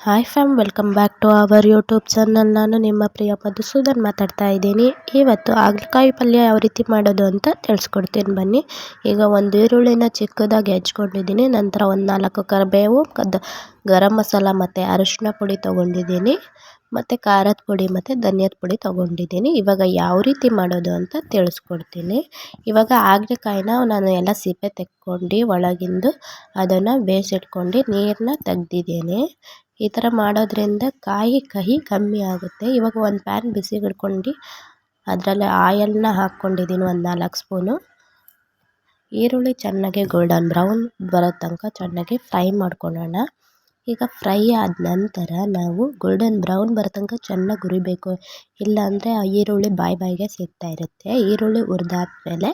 Hi fam, welcome back to our YouTube channel. ನಾನು ನಿಮ್ಮ ಪ್ರಿಯ ಮಧುಸೂದನ್ ಮಾತಾಡ್ತಾ ಇದ್ದೀನಿ. ಇವತ್ತು ಹಾಗಲಕಾಯಿ ಪಲ್ಯ ಯಾವ ರೀತಿ ಮಾಡೋದು ಅಂತ ತಿಳಿಸ್ಕೊಡ್ತೀನಿ ಬನ್ನಿ. ಈಗ ಒಂದು ಈರುಳ್ಳಿನ ಚಿಕ್ಕದಾಗಿ ಹೆಚ್ಕೊಂಡಿದ್ದೀನಿ. ನಂತರ ಒಂದು 4 ಕರಿಬೇವು, ಗರಂ ಮಸಾಲ ಮತ್ತು ಅರಿಶಿನ ಪುಡಿ ತೊಗೊಂಡಿದ್ದೀನಿ. ಮತ್ತು ಖಾರದ ಪುಡಿ ಮತ್ತು ಧನಿಯದ ಪುಡಿ ತೊಗೊಂಡಿದ್ದೀನಿ. ಇವಾಗ ಯಾವ ರೀತಿ ಮಾಡೋದು ಅಂತ ತಿಳಿಸ್ಕೊಡ್ತೀನಿ. ಇವಾಗ ಹಾಗಲಕಾಯಿನ ನಾನು ಎಲ್ಲ ಸಿಪ್ಪೆ ತೆಕ್ಕೊಂಡು ಒಳಗಿಂದು ಅದನ್ನು ಬೇಯಿಸಿಟ್ಕೊಂಡು ನೀರನ್ನ ತೆಗ್ದಿದ್ದೀನಿ. ಈ ಥರ ಮಾಡೋದ್ರಿಂದ ಕಾಯಿ ಕಹಿ ಕಮ್ಮಿ ಆಗುತ್ತೆ. ಇವಾಗ ಒಂದು ಪ್ಯಾನ್ ಬಿಸಿಗೆ ಇಟ್ಕೊಂಡು ಅದರಲ್ಲಿ ಆಯಲ್ನ ಹಾಕ್ಕೊಂಡಿದ್ದೀನಿ, ಒಂದು 4 ಸ್ಪೂನು. ಈರುಳ್ಳಿ ಚೆನ್ನಾಗಿ ಗೋಲ್ಡನ್ ಬ್ರೌನ್ ಬರೋ ತನಕ ಚೆನ್ನಾಗಿ ಫ್ರೈ ಮಾಡ್ಕೊಳ್ಳೋಣ. ಈಗ ಫ್ರೈ ಆದ ನಂತರ ನಾವು ಗೋಲ್ಡನ್ ಬ್ರೌನ್ ಬರೋ ತನಕ ಚೆನ್ನಾಗಿ ಹುರಿಬೇಕು. ಇಲ್ಲಾಂದರೆ ಆ ಈರುಳ್ಳಿ ಬಾಯಿಗೆ ಸಿಗ್ತಾ ಇರುತ್ತೆ. ಈರುಳ್ಳಿ ಹುರಿದಾದ್ಮೇಲೆ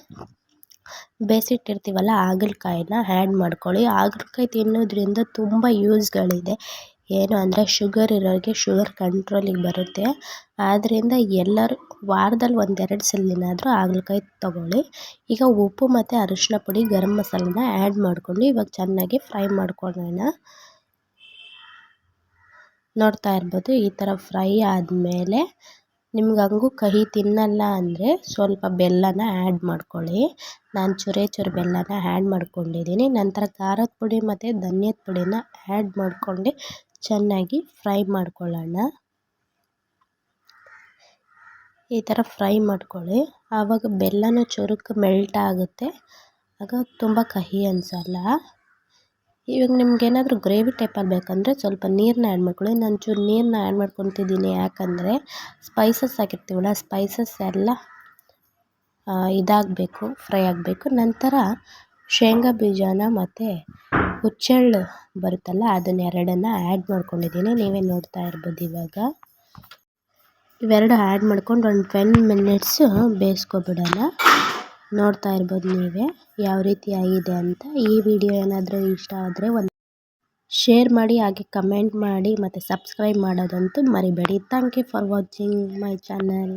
ಬೇಯಿಸಿಟ್ಟಿರ್ತೀವಲ್ಲ ಹಾಗಲಕಾಯಿನ ಆ್ಯಡ್ ಮಾಡ್ಕೊಳ್ಳಿ. ಹಾಗಲಕಾಯಿ ತಿನ್ನೋದ್ರಿಂದ ತುಂಬ ಯೂಸ್ಗಳಿದೆ. ಏನು ಅಂದರೆ ಶುಗರ್ ಇರೋರಿಗೆ ಶುಗರ್ ಕಂಟ್ರೋಲಿಗೆ ಬರುತ್ತೆ. ಆದ್ದರಿಂದ ಎಲ್ಲರೂ ವಾರದಲ್ಲಿ 1-2 ಸಲನಾದರೂ ಹಾಗಲಕಾಯಿ ತೊಗೊಳ್ಳಿ. ಈಗ ಉಪ್ಪು ಮತ್ತು ಅರಿಶಿನ ಪುಡಿ, ಗರಂ ಮಸಾಲನ ಆ್ಯಡ್ ಮಾಡಿಕೊಂಡು ಇವಾಗ ಚೆನ್ನಾಗಿ ಫ್ರೈ ಮಾಡ್ಕೊಳ್ಳೋಣ. ನೋಡ್ತಾ ಇರ್ಬೋದು, ಈ ಥರ ಫ್ರೈ ಆದಮೇಲೆ ನಿಮ್ಗೆ ಹಂಗೂ ಕಹಿ ತಿನ್ನಲ್ಲ ಅಂದರೆ ಸ್ವಲ್ಪ ಬೆಲ್ಲನ ಆ್ಯಡ್ ಮಾಡ್ಕೊಳ್ಳಿ. ನಾನು ಚೂರು ಬೆಲ್ಲನ ಆ್ಯಡ್ ಮಾಡ್ಕೊಂಡಿದ್ದೀನಿ. ನಂತರ ಖಾರದ ಪುಡಿ ಮತ್ತು ಧನಿಯದ ಪುಡಿನ ಆ್ಯಡ್ ಮಾಡ್ಕೊಂಡು ಚೆನ್ನಾಗಿ ಫ್ರೈ ಮಾಡ್ಕೊಳ್ಳೋಣ. ಈ ಥರ ಫ್ರೈ ಮಾಡ್ಕೊಳ್ಳಿ. ಆವಾಗ ಬೆಲ್ಲನೂ ಚುರುಕು ಮೆಲ್ಟ್ ಆಗುತ್ತೆ. ಆಗ ತುಂಬ ಕಹಿ ಅನಿಸಲ್ಲ. ಇವಾಗ ನಿಮ್ಗೇನಾದರೂ ಗ್ರೇವಿ ಟೈಪಲ್ಲಿ ಬೇಕಂದರೆ ಸ್ವಲ್ಪ ನೀರನ್ನ ಆ್ಯಡ್ ಮಾಡ್ಕೊಳ್ಳಿ. ನಾನು ಚೂರು ನೀರನ್ನ ಆ್ಯಡ್ ಮಾಡ್ಕೊತಿದ್ದೀನಿ. ಯಾಕಂದರೆ ಸ್ಪೈಸಸ್ ಹಾಕಿರ್ತೀವಲ್ಲ, ಸ್ಪೈಸಸ್ ಎಲ್ಲ ಇದಾಗಬೇಕು, ಫ್ರೈ ಆಗಬೇಕು. ನಂತರ ಶೇಂಗಾ ಬೀಜನ ಮತ್ತು ಹುಚ್ಚೆಳ್ಳು ಬರುತ್ತಲ್ಲ, ಅದನ್ನೆರಡನ್ನು ಆ್ಯಡ್ ಮಾಡ್ಕೊಂಡಿದ್ದೀನಿ. ನೀವೇ ನೋಡ್ತಾ ಇರ್ಬೋದು. ಇವಾಗ ಇವೆರಡು ಆ್ಯಡ್ ಮಾಡ್ಕೊಂಡು ಒಂದು 10 ಮಿನಿಟ್ಸು ಬೇಯಿಸ್ಕೊಬಿಡೋಣ. ನೋಡ್ತಾ ಇರ್ಬೋದು ನೀವೇ ಯಾವ ರೀತಿ ಆಗಿದೆ ಅಂತ. ಈ ವಿಡಿಯೋ ಏನಾದರೂ ಇಷ್ಟ ಆದರೆ ಒಂದು ಶೇರ್ ಮಾಡಿ, ಹಾಗೆ ಕಮೆಂಟ್ ಮಾಡಿ ಮತ್ತು ಸಬ್ಸ್ಕ್ರೈಬ್ ಮಾಡೋದಂತೂ ಮರಿಬೇಡಿ. Thank you for watching my channel.